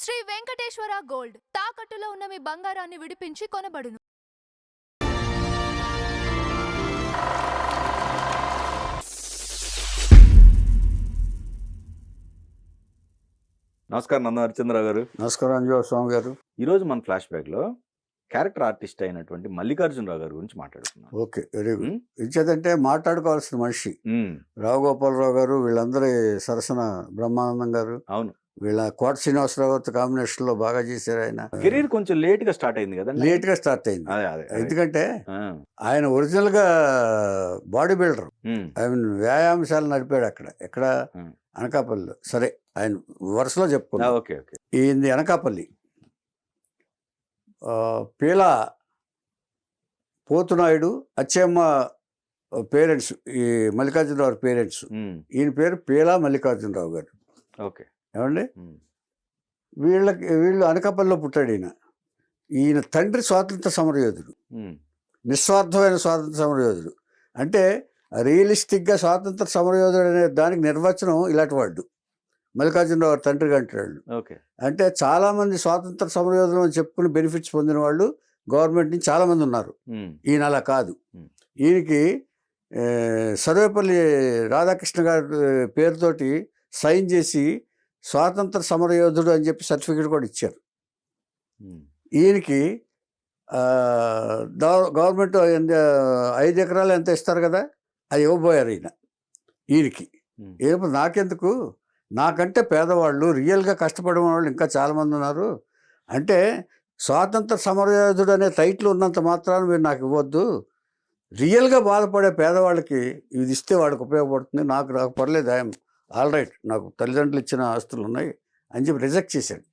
Shri Venkateswara gold తాకట్టులో ఉన్న మీ బంగారాన్ని విడిపించి కొనబడును. నమస్కారం నంద హరిచంద్రరావు గారు. నమస్కారం అంజు స్వామి గారు. ఈరోజు మన ఫ్లాష్ బ్యాక్లో క్యారెక్టర్ ఆర్టిస్ట్ అయినటువంటి మల్లికార్జునరావు గారి గురించి మాట్లాడుతున్నాం. Okay, very good. ఇచ్చేదంటే మాట్లాడుకోవాల్సిన మనిషి రావు గోపాలరావు గారు, వీళ్ళందరి సరసన బ్రహ్మానందం గారు, అవును, వీళ్ళ కోట శ్రీనివాసరావు గారితో కాంబినేషన్ లో బాగా చేశారు. ఆయన కెరీర్ కొంచెం లేట్ గా స్టార్ట్ అయింది కదా. లేట్ గా స్టార్ట్ అయింది. ఎందుకంటే ఆయన ఒరిజినల్ గా బాడీ బిల్డర్, ఐ మీన్ వ్యాయామశాల నడిపాడు ఎక్కడ అనకాపల్లిలో. సరే, ఆయన వరుసలో చెప్పుకున్నా. ఈయనది అనకాపల్లి. పీలా పోతునాయుడు అచ్చమ్మ పేరెంట్స్, ఈ మల్లికార్జునరావు పేరెంట్స్. ఈయన పేరు పీలా మల్లికార్జునరావు గారు. ఓకే, ఏమండి, వీళ్ళు అనకాపల్లిలో పుట్టాడు. ఈయన తండ్రి స్వాతంత్ర సమరయోధుడు, నిస్వార్థమైన స్వాతంత్ర సమరయోధుడు. అంటే రియలిస్టిక్గా స్వాతంత్ర సమరయోధుడు అనే దానికి నిర్వచనం ఇలాంటి వాడు మల్లికార్జునరావు తండ్రిగా అంటాడు. అంటే చాలామంది స్వాతంత్ర సమరయోధులు అని చెప్పుకుని బెనిఫిట్స్ పొందిన వాళ్ళు గవర్నమెంట్ నుంచి చాలామంది ఉన్నారు. ఈయన అలా కాదు. ఈయనకి సర్వేపల్లి రాధాకృష్ణ గారి పేరుతోటి సైన్ చేసి స్వాతంత్ర సమరయోధుడు అని చెప్పి సర్టిఫికేట్ కూడా ఇచ్చారు. ఈయనకి గవర్నమెంట్ 5 ఎకరాలు ఎంత ఇస్తారు కదా, అది ఇవ్వబోయారు ఈయనకి. ఏమో నాకెందుకు, నాకంటే పేదవాళ్ళు రియల్గా కష్టపడే వాళ్ళు ఇంకా చాలామంది ఉన్నారు. అంటే స్వాతంత్ర సమరయోధుడు అనే టైటిల్ ఉన్నంత మాత్రాన మీరు నాకు ఇవ్వద్దు, రియల్గా బాధపడే పేదవాళ్ళకి ఇది ఇస్తే వాడికి ఉపయోగపడుతుంది, నాకు పర్లేదు, ఐఎమ్ ఆల్ రైట్, నాకు తల్లిదండ్రులు ఇచ్చిన ఆస్తులు ఉన్నాయి అని చెప్పి రిజెక్ట్ చేశాడు.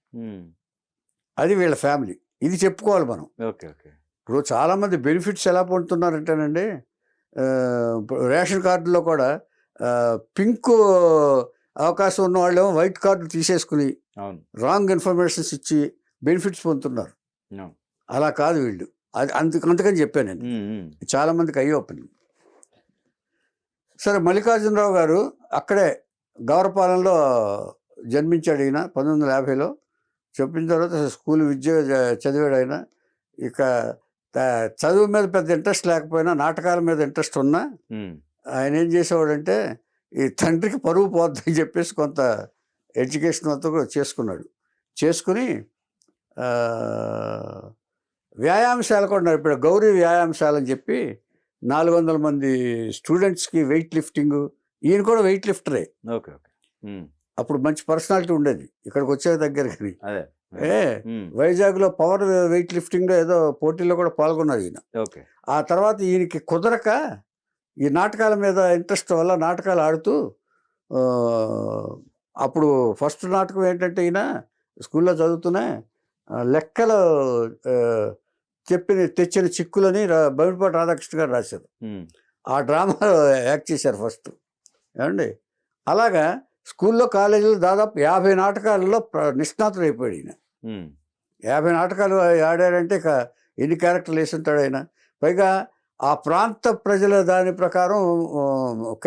అది వీళ్ళ ఫ్యామిలీ. ఇది చెప్పుకోవాలి మనం. ఇప్పుడు చాలామంది బెనిఫిట్స్ ఎలా పొందుతున్నారంటేనండి, రేషన్ కార్డులో కూడా పింక్ అవకాశం ఉన్న వాళ్ళేమో వైట్ కార్డు తీసేసుకుని రాంగ్ ఇన్ఫర్మేషన్స్ ఇచ్చి బెనిఫిట్స్ పొందుతున్నారు. అలా కాదు వీళ్ళు. అది అందుకని చెప్పాను నేను. చాలామందికి అయ్యి ఓపెన్. సరే, మల్లికార్జునరావు గారు అక్కడే గౌరపాలెంలో జన్మించాడు. ఈయన 1950లో చెప్పిన తర్వాత స్కూల్ విద్య చదివాడు ఆయన. ఇక చదువు మీద పెద్ద ఇంట్రెస్ట్ లేకపోయినా నాటకాల మీద ఇంట్రెస్ట్ ఉన్నా ఆయన ఏం చేసేవాడంటే, ఈ తండ్రికి పరువు పోద్దని చెప్పేసి కొంత ఎడ్యుకేషన్ అంతా కూడా చేసుకుని వ్యాయామశాల కూడా నడిపాడు. గౌరీ వ్యాయామశాల అని చెప్పి 400 మంది స్టూడెంట్స్కి వెయిట్ లిఫ్టింగ్. ఈయన కూడా వెయిట్ లిఫ్టరే. అప్పుడు మంచి పర్సనాలిటీ ఉండేది. ఇక్కడికి వచ్చే దగ్గరికి వైజాగ్లో పవర్ వెయిట్ లిఫ్టింగ్లో ఏదో పోటీలో కూడా పాల్గొన్నారు ఈయన. ఆ తర్వాత ఈయనకి కుదరక ఈ నాటకాల మీద ఇంట్రెస్ట్ వల్ల నాటకాలు ఆడుతూ, అప్పుడు ఫస్ట్ నాటకం ఏంటంటే ఈయన స్కూల్లో చదువుతూనే లెక్కలు తెచ్చిన చిక్కులని బైమిడిపాటి రాధాకృష్ణ గారు రాశారు. ఆ డ్రామాలో యాక్ట్ చేశారు ఫస్ట్. ఏమండి, అలాగా స్కూల్లో కాలేజీలో దాదాపు 50 నాటకాలలో నిష్ణాతుడు అయిపోయాడు ఈయన. 50 నాటకాలు ఆడారంటే ఇక ఎన్ని క్యారెక్టర్లు వేసి ఉంటాడు ఆయన. పైగా ఆ ప్రాంత ప్రజల దాని ప్రకారం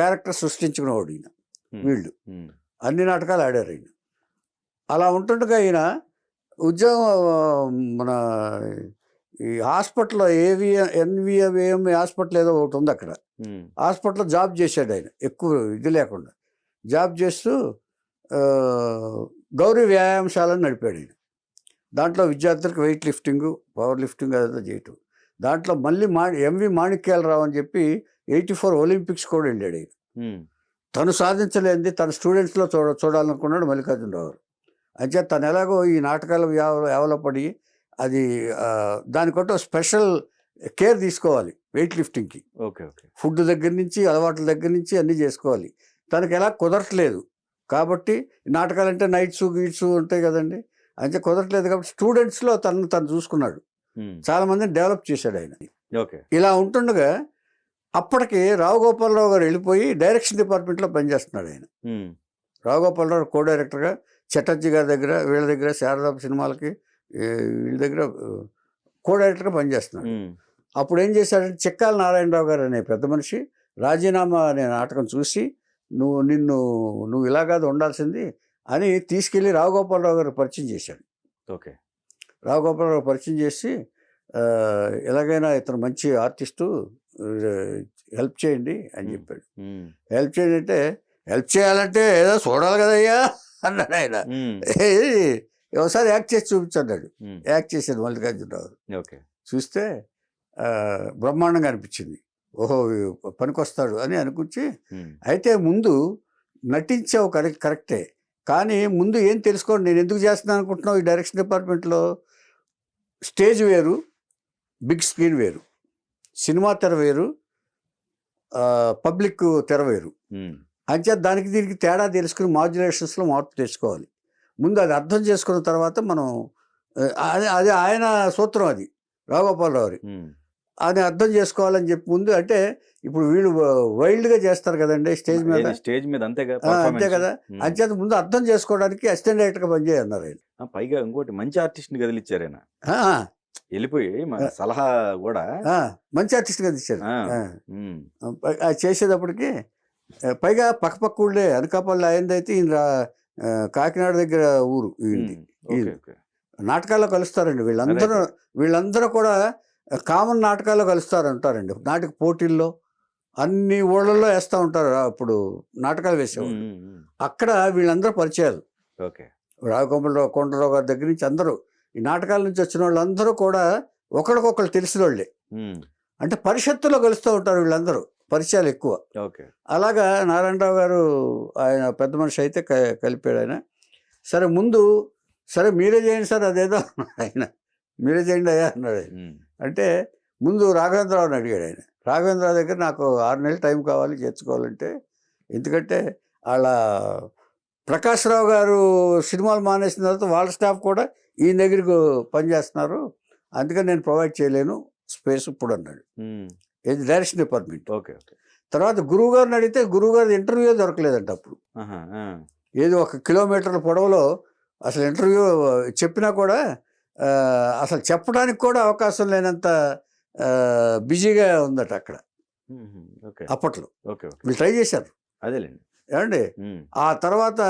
క్యారెక్టర్ సృష్టించుకునేవాడు ఈయన. వీళ్ళు అన్ని నాటకాలు ఆడారు ఈయన. అలా ఉంటుండగా ఈయన ఉద్యోగం, మన ఈ హాస్పిటల్లో ఎన్విఎం హాస్పిటల్ ఏదో ఒకటి ఉంది, అక్కడ హాస్పిటల్లో జాబ్ చేశాడు ఆయన. ఎక్కువ ఇది లేకుండా జాబ్ చేస్తూ గౌరీ వ్యాయామశాలను నడిపాడు ఆయన. దాంట్లో విద్యార్థులకు వెయిట్ లిఫ్టింగ్, పవర్ లిఫ్టింగ్ అదంతా చేయటం. దాంట్లో మళ్ళీ ఎంవి మాణిక్యాలరావు అని చెప్పి 84 ఒలింపిక్స్ కూడా వెళ్ళాడు ఆయన. తను సాధించలేనిది తన స్టూడెంట్స్లో చూడాలనుకున్నాడు మల్లికార్జునరావు గారు. అయితే తను ఎలాగో ఈ నాటకాలు పడి అది దానికంటూ స్పెషల్ కేర్ తీసుకోవాలి వెయిట్ లిఫ్టింగ్కి. ఫుడ్ దగ్గర నుంచి అలవాట్ల దగ్గర నుంచి అన్నీ చేసుకోవాలి. తనకి ఎలా కుదరట్లేదు కాబట్టి, నాటకాలంటే నైట్స్ గీట్స్ ఉంటాయి కదండి, అంటే కుదరట్లేదు కాబట్టి స్టూడెంట్స్లో తను చూసుకున్నాడు. చాలా మందిని డెవలప్ చేశాడు ఆయన. ఇలా ఉంటుండగా అప్పటికి రావు గోపాలరావు గారు వెళ్ళిపోయి డైరెక్షన్ డిపార్ట్మెంట్లో పనిచేస్తున్నాడు ఆయన. రావు గోపాలరావు కో డైరెక్టర్గా చటర్జీ గారి దగ్గర, వీళ్ళ దగ్గర, శారదాపు సినిమాలకి వీళ్ళ దగ్గర కో డైరెక్టర్గా పనిచేస్తున్నాడు. అప్పుడు ఏం చేశాడంటే, చిక్కాల నారాయణరావు గారు అనే పెద్ద మనిషి రాజీనామా అనే నాటకం చూసి, నువ్వు ఇలా కాదు ఉండాల్సింది అని తీసుకెళ్ళి రావు గోపాలరావు గారు పరిచయం చేశాడు. ఓకే. రావు గోపాలరావు పరిచయం చేసి ఎలాగైనా ఇతను మంచి ఆర్టిస్టు, హెల్ప్ చేయండి అని చెప్పాడు. హెల్ప్ చేయండి అంటే, హెల్ప్ చేయాలంటే ఏదో చూడాలి కదయ్యా అన్నాడు ఆయన. ఒకసారి యాక్ట్ చేసి చూపించన్నాడు. యాక్ట్ చేశాడు మల్లికార్జునరావు. ఓకే. చూస్తే బ్రహ్మాండంగా అనిపించింది. ఓహో పనికొస్తాడు అని అనుకుంచి, అయితే ముందు నటించావు కరెక్టే, కానీ ముందు ఏం తెలుసుకోండి, నేను ఎందుకు చేస్తున్నాను అనుకుంటున్నావు ఈ డైరెక్షన్ డిపార్ట్మెంట్లో. స్టేజ్ వేరు, బిగ్ స్క్రీన్ వేరు, సినిమా తెర వేరు, పబ్లిక్ తెర వేరు. అంచేత దానికి దీనికి తేడా తెలుసుకుని మాడ్యులేషన్స్లో మార్పు తెచ్చుకోవాలి. ముందు అది అర్థం చేసుకున్న తర్వాత మనం అది ఆయన సూత్రం, అది రావుగోపాలరావు అని అర్థం చేసుకోవాలని చెప్పి ముందు. అంటే ఇప్పుడు వీళ్ళు వైల్డ్గా చేస్తారు కదండి స్టేజ్ మీద, అంతే కదా. అంచేత ముందు అర్థం చేసుకోవడానికి అసిస్టెంట్ డైరెక్టర్గా పనిచేయన్నారు ఆయన. పైగా ఇంకోటి మంచి ఆర్టిస్ట్ని కదిలిచ్చారు ఆయన, వెళ్ళిపోయి సలహా కూడా మంచి ఆర్టిస్ట్ కదిలిచ్చారు. చేసేటప్పటికి పైగా పక్కపక్క ఊళ్ళే, అనకాపల్లి అయిందైతే ఈయన కాకినాడ దగ్గర ఊరు నాటకాల్లో కలుస్తారండి వీళ్ళందరూ కూడా కామన్ నాటకాల్లో కలుస్తారు అంటారండి. నాటక పోటీల్లో అన్ని ఊళ్ళల్లో వేస్తూ ఉంటారు. అప్పుడు నాటకాలు వేసేవాళ్ళు, అక్కడ వీళ్ళందరూ పరిచయాలు. రావుగోపాలరావు, కొండరావు గారి దగ్గర నుంచి అందరూ ఈ నాటకాల నుంచి వచ్చిన వాళ్ళందరూ కూడా ఒకరికొకరు తెలిసిన వాళ్ళే. అంటే పరిషత్తులో కలుస్తూ ఉంటారు వీళ్ళందరూ, పరిచయాలు ఎక్కువ. అలాగా నారాయణరావు గారు ఆయన పెద్ద మనిషి అయితే కలిపాడు ఆయన. సరే ముందు సరే మీరే చేయండి సార్ అదేదో ఆయన, మీరే చేయండి అయ్యా అన్నాడు ఆయన. అంటే ముందు రాఘవేంద్రరావుని అడిగాడు ఆయన. రాఘవేంద్రరావు దగ్గర నాకు 6 నెలలు టైం కావాలి చేర్చుకోవాలంటే, ఎందుకంటే వాళ్ళ ప్రకాశ్రావు గారు సినిమాలు మానేసిన తర్వాత వాళ్ళ స్టాఫ్ కూడా ఈ దగ్గరకు పనిచేస్తున్నారు, అందుకని నేను ప్రొవైడ్ చేయలేను స్పేస్ ఇప్పుడు అన్నాడు. ఇది డైరెక్షన్ డిపార్ట్మెంట్. తర్వాత గురువు గారిని అడిగితే గురువు గారి ఇంటర్వ్యూ దొరకలేదంట అప్పుడు. ఏదో 1 కిలోమీటర్ల పొడవులో అసలు ఇంటర్వ్యూ చెప్పినా కూడా అసలు చెప్పడానికి కూడా అవకాశం లేనంత బిజీగా ఉందట అక్కడ అప్పట్లో. వీళ్ళు ట్రై చేశారు ఏమండి. ఆ తర్వాత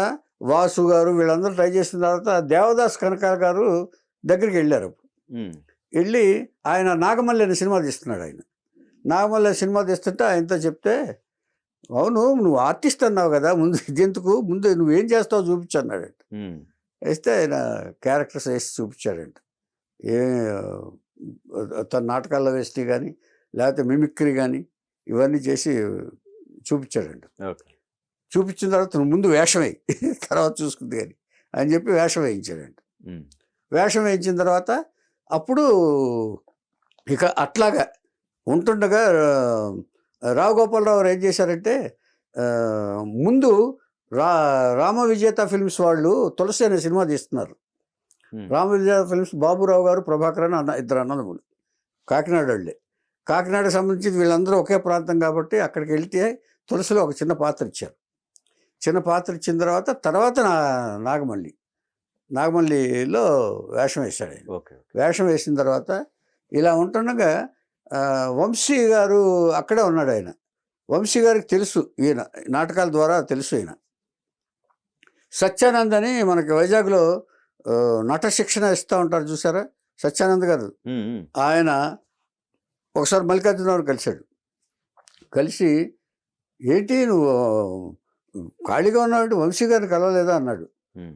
వాసు గారు వీళ్ళందరూ ట్రై చేసిన తర్వాత దేవదాస్ కనకాల గారు దగ్గరికి వెళ్ళారు. వెళ్ళి ఆయన నాగమల్లి అనే సినిమా తీస్తున్నాడు. ఆయన నాగమల్లి సినిమా తీస్తుంటే ఆయనతో చెప్తే, అవును నువ్వు ఆర్టిస్ట్ అన్నావు కదా, ముందు ఇదెందుకు, ముందు నువ్వేం చేస్తావు చూపించు అన్నాడంట. వేస్తే ఆయన క్యారెక్టర్స్ వేసి చూపించాడంట. తన నాటకాల్లో వేస్తే కానీ లేకపోతే మిమిక్రీ కానీ ఇవన్నీ చేసి చూపించాడంట. చూపించిన తర్వాత నువ్వు ముందు వేషం వేయి, తర్వాత చూసుకుంది కానీ అని చెప్పి వేషం వేయించాడంట. వేషం వేయించిన తర్వాత అప్పుడు ఇక అట్లాగా ఉంటుండగా రావు గోపాలరావు ఏం చేశారంటే, ముందు రామ విజేత ఫిల్మ్స్ వాళ్ళు తులసి అనే సినిమా తీస్తున్నారు. రామ విజేత ఫిల్మ్స్ బాబురావు గారు, ప్రభాకర్ అని ఇద్దరు అన్నదమ్ములు, కాకినాడ వాళ్ళే. కాకినాడకు సంబంధించి వీళ్ళందరూ ఒకే ప్రాంతం కాబట్టి అక్కడికి వెళ్తే తులసిలో ఒక చిన్న పాత్ర ఇచ్చారు. చిన్న పాత్ర ఇచ్చిన తర్వాత నాగమల్లిలో వేషం వేశాడు ఆయన. వేషం వేసిన తర్వాత ఇలా ఉంటుండగా వంశీ గారు అక్కడే ఉన్నాడు. ఆయన వంశీ గారికి తెలుసు, ఈయన నాటకాల ద్వారా తెలుసు. ఈయన సత్యానంద్ అని మనకి వైజాగ్లో నట శిక్షణ ఇస్తూ ఉంటారు చూసారా, సత్యానంద్ గారు. ఆయన ఒకసారి మల్లికార్జునరావు కలిశాడు. కలిసి ఏంటి నువ్వు ఖాళీగా ఉన్నాడు, వంశీ గారిని కలవలేదా అన్నాడు.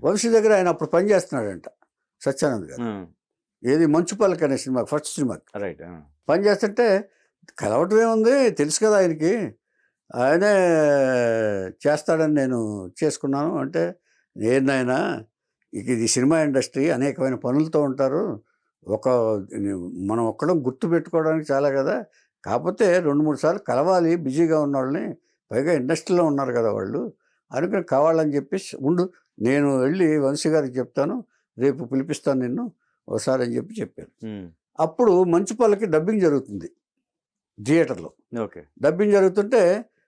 వంశీ దగ్గర ఆయన అప్పుడు పని చేస్తున్నాడంట సత్యానంద్ గారు. ఏది మంచు పల్లకి అనే సినిమా, ఫస్ట్ సినిమాకి పని చేస్తుంటే కలవటమే ఉంది, తెలుసు కదా ఆయనకి, ఆయనే చేస్తాడని నేను చేసుకున్నాను అంటే, నేనైనా ఇది సినిమా ఇండస్ట్రీ అనేకమైన పనులతో ఉంటారు, మనం ఒక్కడం గుర్తు పెట్టుకోవడానికి చాలా కదా, కాకపోతే 2-3 సార్లు కలవాలి బిజీగా ఉన్న వాళ్ళని, పైగా ఇండస్ట్రీలో ఉన్నారు కదా వాళ్ళు, అనుకుని కావాలని చెప్పేసి ఉండు, నేను వెళ్ళి వంశీ గారికి చెప్తాను, రేపు పిలిపిస్తాను నిన్ను ఒకసారి అని చెప్పారు. అప్పుడు మంచు పల్లకి డబ్బింగ్ జరుగుతుంది థియేటర్లో. డబ్బింగ్ జరుగుతుంటే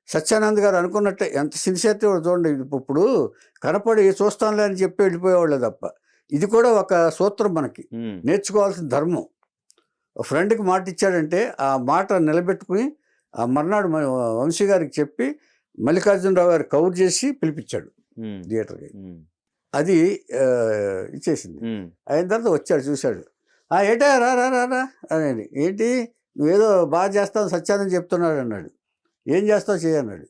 సత్యానంద్ గారు అనుకున్నట్టే ఎంత సిన్సియర్టీ చూడండి, ఇప్పుడు కనపడి చూస్తానులే అని చెప్పి వెళ్ళిపోయేవాళ్ళే తప్ప, ఇది కూడా ఒక సూత్రం మనకి నేర్చుకోవాల్సిన ధర్మం. ఫ్రెండ్కి మాట ఇచ్చాడంటే ఆ మాట నిలబెట్టుకుని ఆ మర్నాడు వంశీ గారికి చెప్పి మల్లికార్జునరావు గారు కవర్ చేసి పిలిపించాడు థియేటర్కి. అది ఇచ్చేసింది. ఉమ్, అయిన తర్వాత వచ్చాడు, చూశాడు. ఏటా రా రా రా రా అని. ఏంటి నువ్వేదో బాగా చేస్తావు సత్యాన్ని చెప్తున్నాడు అన్నాడు. ఏం చేస్తావు చేయన్నాడు.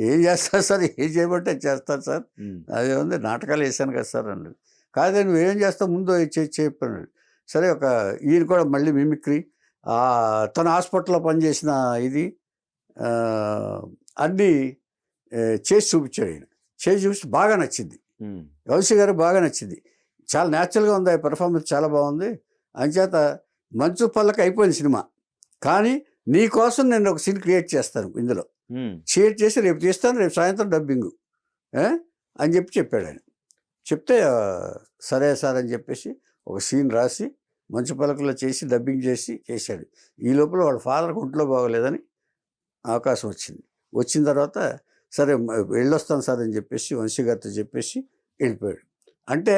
ఏం చేస్తాను సార్, ఏం చేయబట్టే అది చేస్తాను సార్, ఉమ్, అదే ఉంది నాటకాలు వేసాను కదా సార్ అన్నాడు. కాదే నువ్వేం చేస్తావు ముందు చెప్పన్నాడు. సరే ఈయన కూడా మళ్ళీ మిమిక్రీ, తన హాస్పిటల్లో పనిచేసిన ఇది అన్నీ చేసి చూపించాడు. ఆయన చేసి చూపిస్తే బాగా నచ్చింది, ఉమ్, వంశీ గారు బాగా నచ్చింది. చాలా న్యాచురల్గా ఉంది, ఆ పెర్ఫార్మెన్స్ చాలా బాగుంది. అంచేత మంచు పల్లకి అయిపోయింది సినిమా, కానీ నీ కోసం నేను ఒక సీన్ క్రియేట్ చేస్తాను ఇందులో, ఉమ్, క్రియేట్ చేసి రేపు తీస్తాను, రేపు సాయంత్రం డబ్బింగు అని చెప్పాడు ఆయన. చెప్తే సరే సార్ అని చెప్పేసి ఒక సీన్ రాసి మంచు పలకలో చేసి డబ్బింగ్ చేశాడు. ఈ లోపల వాళ్ళ ఫాదర్కి ఒంట్లో బాగోలేదని అవకాశం వచ్చింది. వచ్చిన తర్వాత సరే వెళ్ళొస్తాను సార్ అని చెప్పేసి వంశీ గారితో చెప్పేసి వెళ్ళిపోయాడు. అంటే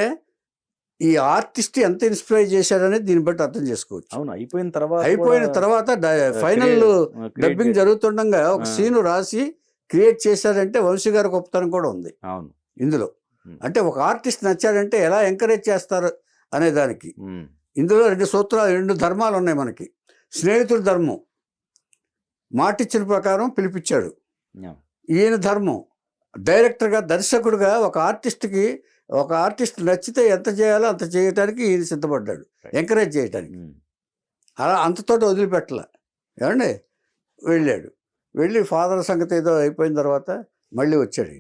ఈ ఆర్టిస్ట్ ఎంత ఇన్స్పైర్ చేశాడనేది దీన్ని బట్టి అర్థం చేసుకోవచ్చు. అవును. అయిపోయిన తర్వాత ఫైనల్ డబ్బింగ్ జరుగుతుండగా ఒక సీను రాసి క్రియేట్ చేశాడంటే వంశీ గారి గొప్పతనం కూడా ఉంది అవును ఇందులో. అంటే ఒక ఆర్టిస్ట్ నచ్చాడంటే ఎలా ఎంకరేజ్ చేస్తారు అనే దానికి ఇందులో 2 సూత్రాలు, 2 ధర్మాలు ఉన్నాయి మనకి. స్నేహితుడి ధర్మం, మాటిచ్చిన ప్రకారం పిలిపించాడు. ఈయన ధర్మం, డైరెక్టర్గా దర్శకుడిగా ఒక ఆర్టిస్ట్ నచ్చితే ఎంత చేయాలో అంత చేయటానికి ఈయన సిద్ధపడ్డాడు, ఎంకరేజ్ చేయటానికి. అలా అంతతోటి వదిలిపెట్టలే. ఏమండి వెళ్ళాడు. వెళ్ళి ఫాదర్ సంగతి ఏదో అయిపోయిన తర్వాత మళ్ళీ వచ్చాడు.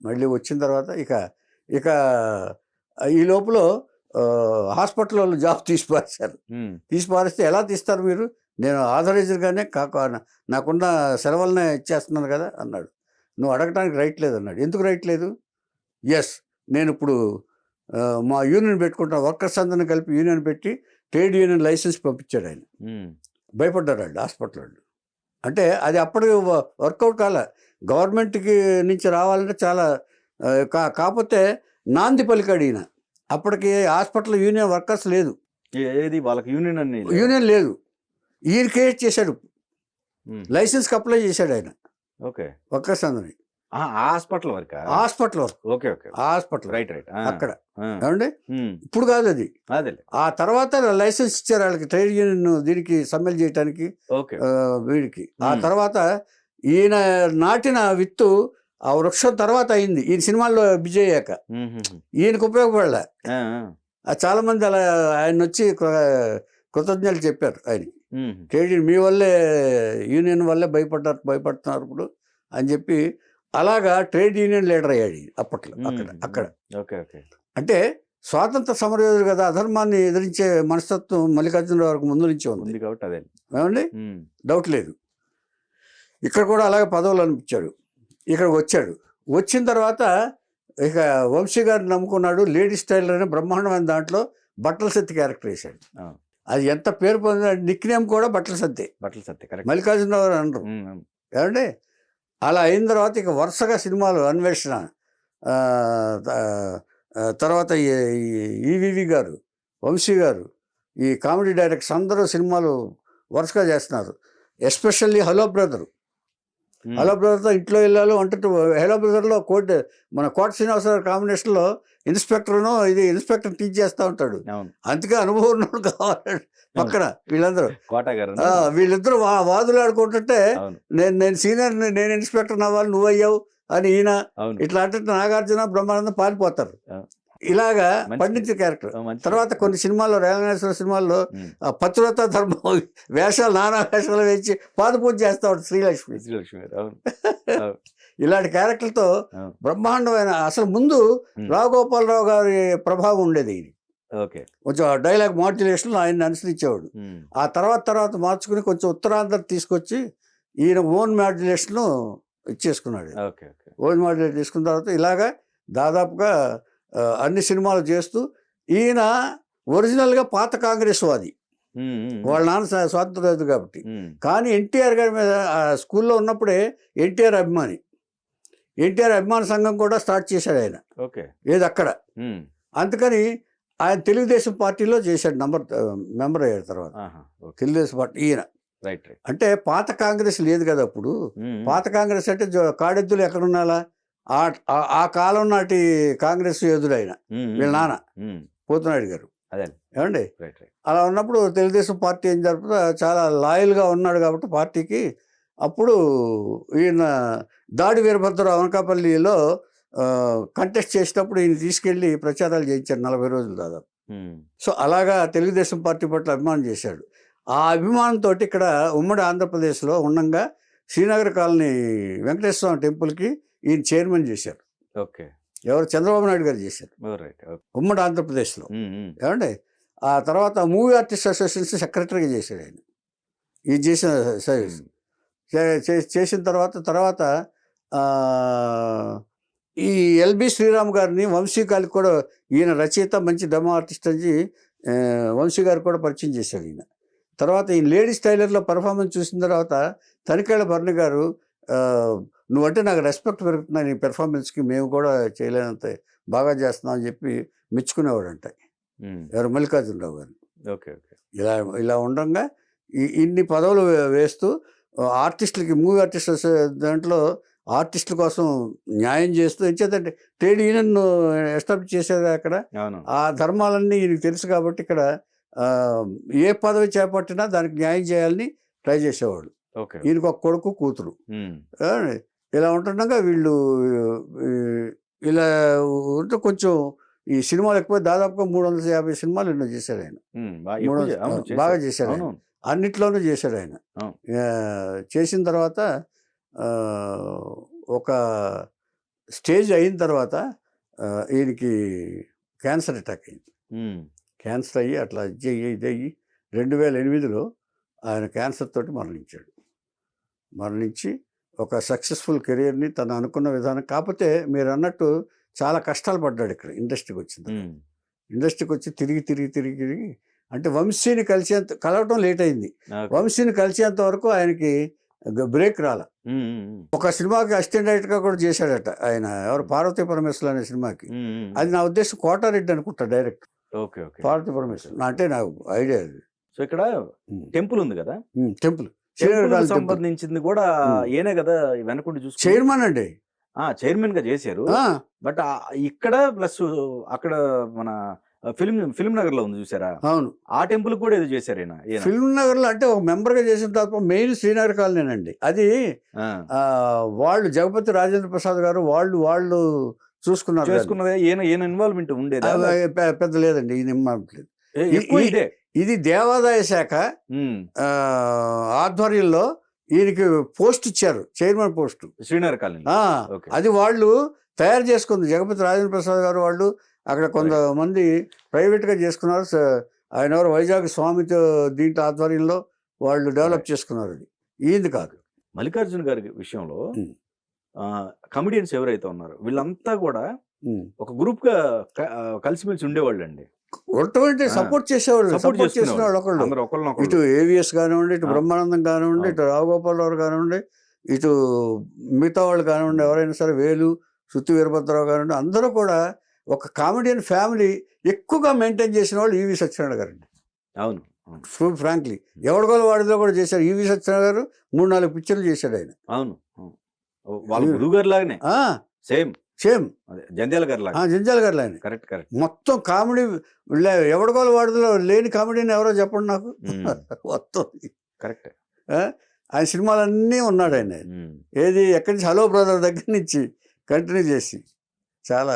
మళ్ళీ వచ్చిన తర్వాత ఇక ఈ లోపల హాస్పిటల్లో జాబ్ తీసిపారేస్తే ఎలా తీస్తారు మీరు, నేను ఆథరైజర్గానే నాకున్న సెలవులనే ఇచ్చేస్తున్నాను కదా అన్నాడు. నువ్వు అడగటానికి రైట్ లేదు అన్నాడు. ఎందుకు రైట్ లేదు? ఎస్, నేను ఇప్పుడు మా యూనియన్ పెట్టుకుంటున్నా, వర్కర్స్ అందరిని కలిపి యూనియన్ పెట్టి ట్రేడ్ యూనియన్ లైసెన్స్ పంపించాడు ఆయన. భయపడ్డాడు వాళ్ళు హాస్పిటల్ వాళ్ళు. అంటే అది అప్పటికి వర్కౌట్ కాలే. గవర్నమెంట్కి నుంచి రావాలంటే చాలా కాకపోతే నాంది పలికాడు ఈయన. అప్పటికి హాస్పిటల్ యూనియన్ వర్కర్స్ లేదు, వాళ్ళకి యూనియన్ లేదు. ఈయన క్రియేట్ చేశాడు, లైసెన్స్కి అప్లై చేశాడు ఆయన. ఓకే, వర్కర్స్ అందరినీ హాస్పిటల్ వర్క్ అక్కడ. ఏమండి ఇప్పుడు కాదు అది, ఆ తర్వాత లైసెన్స్ ఇచ్చారు వాళ్ళకి, ట్రేడ్ యూనియన్ దీనికి సమ్మెలు చేయడానికి వీడికి. ఆ తర్వాత ఈయన నాటిన విత్తు ఆ వృక్షం తర్వాత అయింది. ఈయన సినిమాల్లో బిజీ అయ్యాక ఈయనకు ఉపయోగపడలే. చాలా మంది అలా ఆయన వచ్చి కృతజ్ఞతలు చెప్పారు ఆయన. ట్రేడ్ యూనియన్ మీ వల్లే, యూనియన్ వల్లే భయపడుతున్నారు ఇప్పుడు అని చెప్పి అలాగా ట్రేడ్ యూనియన్ లీడర్ అయ్యాడు అప్పట్లో అక్కడ. అంటే స్వాతంత్ర సమరయోధుడు కదా, అధర్మాన్ని ఎదిరించే మనస్తత్వం మల్లికార్జునరావు గారికి ముందు నుంచి ఉంది కాబట్టి అదే ఏమండి, డౌట్ లేదు. ఇక్కడ కూడా అలాగే పదవులు అనిపించాడు. ఇక్కడికి వచ్చాడు. వచ్చిన తర్వాత ఇక వంశీ గారిని నమ్ముకున్నాడు. లేడీ స్టైల్ అనే బ్రహ్మాండమైన దాంట్లో బట్టల సత్తి క్యారెక్టర్ వేశాడు. అది ఎంత పేరు పొందిన నిక్ నేమ్ కూడా బట్టల సత్తి మల్లికార్జునరావు గారు అనరు. ఏమండి అలా అయిన తర్వాత ఇక వరుసగా సినిమాలు, అన్వేషణ, తర్వాత ఈవీవి గారు, వంశీ గారు, ఈ కామెడీ డైరెక్టర్స్ అందరూ సినిమాలు వరుసగా చేస్తున్నారు. ఎస్పెషల్లీ హలో బ్రదర్తో ఇంట్లో వెళ్ళాలి అంటూ హలో బ్రదర్లో మన కోట శ్రీనివాసరావు కాంబినేషన్లో ఇన్స్పెక్టర్ను ఇన్స్పెక్టర్ టీచ్ చేస్తూ ఉంటాడు. అందుకే అనుభవం ఉన్నోడు కావాలి పక్కన. వీళ్ళిద్దరు వాదులు ఆడుకుంటుంటే నేను సీనియర్, నేను ఇన్స్పెక్టర్ అవ్వాలి, నువ్వు అయ్యావు అని ఈయన ఇట్లా అంటే నాగార్జున బ్రహ్మానందం పారిపోతారు. ఇలాగా పండించే క్యారెక్టర్. తర్వాత కొన్ని సినిమాల్లో, రేవణేశ్వర సినిమాల్లో పతివ్రత ధర్మం వేషాలు, నానా వేషాలు వేసి పాదపూజ చేస్తాడు శ్రీలక్ష్మి. ఇలాంటి క్యారెక్టర్లతో బ్రహ్మాండమైన, అసలు ముందు రావుగోపాలరావు గారి ప్రభావం ఉండేది. ఇది కొంచెం డైలాగ్ మాడ్యులేషన్ ఆయన్ని అనుసరించేవాడు. ఆ తర్వాత మార్చుకుని కొంచెం ఉత్తరాంధ్ర తీసుకొచ్చి ఈయన ఓన్ మాడ్యులేషన్ ఇచ్చేసుకున్నాడు. ఓన్ మాడ్యులేషన్ తీసుకున్న తర్వాత ఇలాగా దాదాపుగా అన్ని సినిమాలు చేస్తూ, ఈయన ఒరిజినల్గా పాత కాంగ్రెస్ వాది, వాళ్ళ నాన్న స్వాతంత్ర కాబట్టి. కానీ ఎన్టీఆర్ గారి మీద స్కూల్లో ఉన్నప్పుడే ఎన్టీఆర్ అభిమాని సంఘం కూడా స్టార్ట్ చేశాడు ఆయన. ఏది అక్కడ. అందుకని ఆయన తెలుగుదేశం పార్టీలో చేశాడు, మెంబర్ అయ్యాడు తర్వాత తెలుగుదేశం పార్టీ. ఈయన అంటే పాత కాంగ్రెస్ లేదు కదా అప్పుడు. పాత కాంగ్రెస్ అంటే కాడెద్దులు ఎక్కడున్నాలా ఆ కాలం నాటి కాంగ్రెస్ యోధుడు ఆయన, వీళ్ళ నాన్న ఉమ్, పోతున్నాడు గారు. అదే ఏమండి రైట్ రైట్. అలా ఉన్నప్పుడు తెలుగుదేశం పార్టీ ఏం జరుపుతా చాలా లాయల్గా ఉన్నాడు కాబట్టి పార్టీకి. అప్పుడు ఈయన దాడి వీరభద్రరావు అనకాపల్లిలో కంటెస్ట్ చేసినప్పుడు ఈయన తీసుకెళ్ళి ప్రచారాలు చేయించారు 40 రోజులు దాదాపు. ఉమ్, సో అలాగా తెలుగుదేశం పార్టీ పట్ల అభిమానం చేశాడు. ఆ అభిమానంతో ఇక్కడ ఉమ్మడి ఆంధ్రప్రదేశ్లో ఉండగా శ్రీనగర్ కాలనీ వెంకటేశ్వర స్వామి టెంపుల్కి ఈయన చైర్మన్ చేశారు. ఓకే. ఎవరు? చంద్రబాబు నాయుడు గారు చేశారు రైట్. ఉమ్మడి ఆంధ్రప్రదేశ్లో. ఉమ్, ఉమ్, ఏమండి ఆ తర్వాత మూవీ ఆర్టిస్ట్ అసోసియేషన్ సెక్రటరీగా చేశాడు ఆయన. ఇది చేసిన సర్వీస్ చేసిన తర్వాత ఆ, ఈ ఎల్బి శ్రీరామ్ గారిని వంశీ గారికి కూడా ఈయన రచయిత, మంచి డెమో ఆర్టిస్ట్ అని వంశీ గారు కూడా పరిచయం చేశాడు ఈయన. తర్వాత ఈ లేడీస్ టైలర్లో పర్ఫార్మెన్స్ చూసిన తర్వాత తనికేళ్ల భరణి గారు నువ్వంటే నాకు రెస్పెక్ట్ పెరుగుతున్నా, నీ పెర్ఫార్మెన్స్కి మేము కూడా చేయలేనంత బాగా చేస్తున్నాం అని చెప్పి మెచ్చుకునేవాడంట. ఉమ్, ఎవరు? మల్లికార్జునరావు గారు. Okay okay. ఇలా ఉండగా ఇన్ని పదవులు వేస్తూ ఆర్టిస్టులకి, మూవీ ఆర్టిస్ట్ దాంట్లో ఆర్టిస్టుల కోసం న్యాయం చేస్తూ ఎంచేతంటే ట్రేడ్ యూనియన్ ఎస్టాబ్లిష్ చేసేది అక్కడ. అవును. ఆ ధర్మాలన్నీ ఈయనకు తెలుసు కాబట్టి ఇక్కడ ఏ పదవి చేపట్టినా దానికి న్యాయం చేయాలని ట్రై చేసేవాడు. ఓకే. ఈయనకు ఒక కొడుకు, కూతురు. ఉమ్, ఇలా ఉంటుండగా వీళ్ళు ఇలా ఉంటే కొంచెం ఈ సినిమాలు ఎక్కువ, దాదాపుగా 350 సినిమాలు ఎన్నో చేశాడు ఆయన. ఉమ్, ఎక్కువ అవును, బాగా చేశారు. చేశాడు ఆయన. అవును. అన్నిట్లోనూ చేశాడు ఆయన. అవును. చేసిన తర్వాత ఒక స్టేజ్ అయిన తర్వాత ఈయనకి క్యాన్సర్ అటాక్ అయింది. ఉమ్, క్యాన్సర్ అయ్యి అట్లా ఇదయ్యి 2008లో ఆయన క్యాన్సర్ తోటి మరణించి ఒక సక్సెస్ఫుల్ కెరియర్ని తను అనుకున్న విధానం. కాకపోతే మీరు అన్నట్టు చాలా కష్టాలు పడ్డాడు ఇక్కడ ఇండస్ట్రీకి వచ్చింది. ఉమ్, ఇండస్ట్రీకి వచ్చి తిరిగి అంటే వంశీని కలవటం లేట్ అయింది. ఓకే. వంశీని కలిసేంత వరకు ఆయనకి బ్రేక్ రాల. ఉమ్, ఉమ్, ఉమ్, ఒక సినిమాకి అసిస్టెంట్ డైరెక్టర్గా కూడా చేశాడట ఆయన. ఎవరు? పార్వతీ పరమేశ్వర్ అనే సినిమాకి. ఉమ్, ఉమ్, అది నా ఉద్దేశం కోటారెడ్డి అనుకుంటా director. Okay okay. Parvathi Parameshwar అంటే నాకు ఐడియా అది. సో ఇక్కడ టెంపుల్ ఉంది కదా, టెంపుల్ టెంపుల్ సంబంధించింది కూడా ఏనే కదా వెనకుండి చూసి చైర్మన్ అండి. చైర్మన్ గా చేశారు. బట్ ఇక్కడ ప్లస్ అక్కడ మన ఫిల్మ్ నగర్ లో ఉంది చూసారా? అవును. ఆ టెంపుల్ కూడా ఏదో చేశారు ఈయన. ఫిల్మ్ నగర్ లో అంటే ఒక మెంబర్ గా చేసిన తర్వాత మెయిన్ శ్రీనగర్ కాలనేనండి అది. వాళ్ళు జగపతి రాజేంద్ర ప్రసాద్ గారు వాళ్ళు చూసుకున్నారు. చేసుకున్నదే ఈయన ఇన్వాల్వ్మెంట్ ఉండేది పెద్ద లేదండి. ఈయన ఇన్వాల్వ్మెంట్ లేదు. ఇదే ఇది దేవాదాయ శాఖ ఆధ్వర్యంలో ఈయనకి పోస్ట్ ఇచ్చారు, చైర్మన్ పోస్ట్ శ్రీనగర్ కాలనీ. అది వాళ్ళు తయారు చేసుకుంది. జగపతి రాజేంద్ర ప్రసాద్ గారు వాళ్ళు అక్కడ కొంతమంది ప్రైవేట్గా చేసుకున్నారు. ఆయన ఎవరు? వైజాగ్ స్వామితో దీంట్లో ఆధ్వర్యంలో వాళ్ళు డెవలప్ చేసుకున్నారు. అది ఈయనది కాదు. మల్లికార్జున గారి విషయంలో కమెడియన్స్ ఎవరైతే ఉన్నారో వీళ్ళంతా కూడా ఒక గ్రూప్ గా కలిసిమెలిసి ఉండేవాళ్ళు అండి. సపోర్ట్ చేసేవాళ్ళు, సపోర్ట్ చేసిన వాళ్ళు ఒకళ్ళు. ఇటు ఏవిఎస్ కానివ్వండి, ఇటు బ్రహ్మానందం కానివ్వండి, ఇటు రావుగోపాలరావు కానివ్వండి, ఇటు మిగతా వాళ్ళు కానివ్వండి, ఎవరైనా సరే, వేలు, సుత్తి వీరభద్రరావు కానివ్వండి, అందరూ కూడా ఒక కామెడియన్ ఫ్యామిలీ ఎక్కువగా మెయింటైన్ చేసిన వాళ్ళు ఈవి సత్యనారాయణ గారు అండి. అవును. ఫ్రాంక్లీ ఎవరికోళ్ళు వాడిలో కూడా చేశారు. ఈవి సత్యనారాయణ గారు 3-4 పిక్చర్లు చేశాడు ఆయన. అవును. వాళ్ళ గురువు గారు లాగానే సేమ్ జంధ్యాల గారు లాగా. జంధ్యాల గారు లాగానే. కరెక్ట్. మొత్తం కామెడీ ఎవరికోళ్ళు వాడిలో లేని కామెడీని ఎవరో చెప్పండి నాకు. మొత్తం కరెక్ట్. ఆయన సినిమాలన్నీ ఉన్నాడు ఆయన. ఏది ఎక్కడి నుంచి హలో బ్రదర్ దగ్గర నుంచి కంటిన్యూ చేసి చాలా.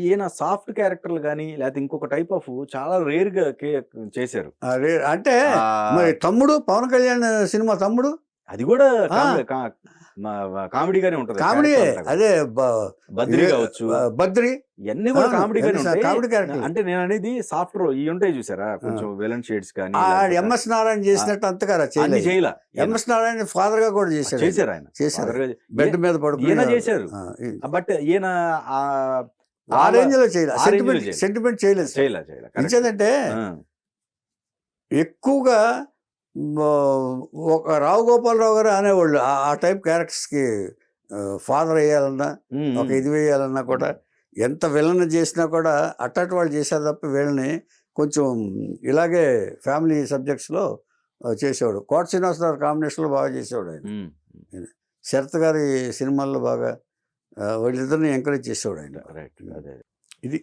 ఈయన సాఫ్ట్ క్యారెక్టర్లు కానీ లేకపోతే ఇంకొక టైప్ ఆఫ్ చాలా రేర్ గా చేశారు. అంటే మరి తమ్ముడు, పవన్ కళ్యాణ్ సినిమా తమ్ముడు, అది కూడా కామెడీగానే ఉంటుంది. కామెడీ అదే బద్రి కావచ్చు, బద్రి ఇవన్నీ కూడా కామెడీగానే కామెడీ క్యారెక్టర్. అంటే నేను అనేది సాఫ్ట్ రోల్ ఇవి ఉంటాయి చూసారా, కొంచెం విలన్ షేడ్స్ కానీ. ఎంఎస్ నారాయణ చేసినట్టు అంతగా చేయలే. ఎంఎస్ నారాయణ ఫాదర్ గా కూడా చేశారు ఆయన. బెడ్ మీద పడుకుని చేశారు. బట్ ఈయన ఆ రేంజ్ లో చేయలేదు, సెంటిమెంట్ చేయలేదు. అంటే ఎక్కువగా ఒక రావు గోపాలరావు గారు అనేవాళ్ళు ఆ టైప్ క్యారెక్టర్స్కి ఫాదర్ వేయాలన్నా, ఒక ఇది వేయాలన్నా కూడా, ఎంత విలన్ చేసినా కూడా అట్టటి వాళ్ళు చేశారు తప్ప వీళ్ళని కొంచెం ఇలాగే ఫ్యామిలీ సబ్జెక్ట్స్లో చేసేవాడు. కోట శ్రీనివాసరావు కాంబినేషన్లో బాగా చేసేవాడు ఆయన. శరత్ గారి సినిమాల్లో బాగా వాళ్ళిద్దరిని ఎంకరేజ్ చేసేవాడు ఆయన. రైట్. అదే. ఇది